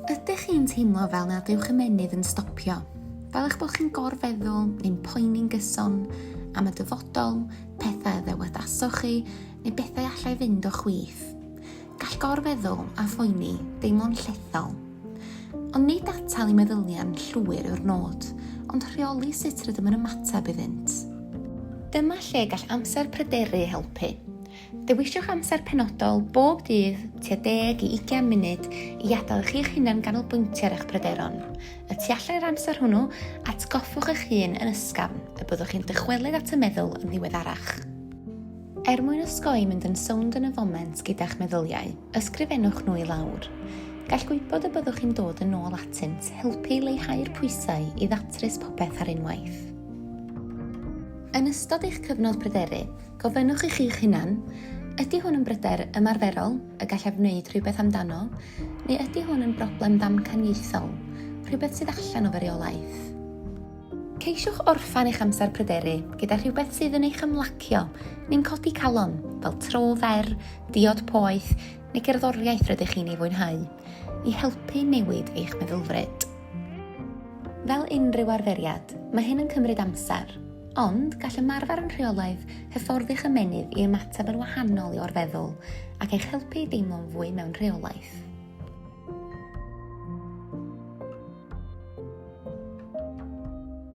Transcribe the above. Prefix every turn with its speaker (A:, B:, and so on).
A: Ydych chi'n teimlo fel nad yw'ch ymenydd yn stopio? Fel eich bod chi'n gorfeddwl neu'n poeni'n gyson am y dyfodol, pethau ddewedaswch chi neu bethau allai fynd o chwith. Gall gorfeddwl a phoeni deimlo'n llethol. Ond nid atal i meddyliau'n llwyr yw'r nod, ond rheoli sut rydym yn ymateb iddynt. Dyma lle gall amser pryderu helpu. Dewisiwch amser penodol bob dydd tua 10 i 20 munud i adael chi'ch hunain ganolbwyntio ar eich pryderon. Y tu allan i'r amser hwnnw, atgoffwch eich hun yn ysgafn y byddwch chi'n dychwelyd at y meddwl yn ddiweddarach. Er mwyn osgoi mynd yn sownd yn y foment gyda'ch meddyliau, ysgrifennwch nhw i lawr. Gall gwybod y byddwch chi'n dod yn ôl atynt helpu i leihau'r pwysau i ddatrys popeth ar unwaith. Yn ystod eich cyfnod pryderu, gofynnwch i chi'ch hunan, ydy hwn yn bryder ymarferol y gallaf wneud rhywbeth amdano, neu ydy hwn yn broblem ddamcaniaethol, rhywbeth sydd allan o reolaeth. Ceisiwch orffan eich amser pryderu gyda rhywbeth sydd yn eich ymlacio neu'n codi calon, fel tro fer, diod poeth neu gerddoriaeth rydych chi'n ei fwynhau, i helpu newid eich meddylfryd. Fel unrhyw arferiad, mae hyn yn cymryd amser, ond gall ymarfer yn rheolaidd hyfforddi'ch ymenydd i ymateb yn wahanol i orfeddwl ac eich helpu i deimlo'n fwy mewn rheolaeth.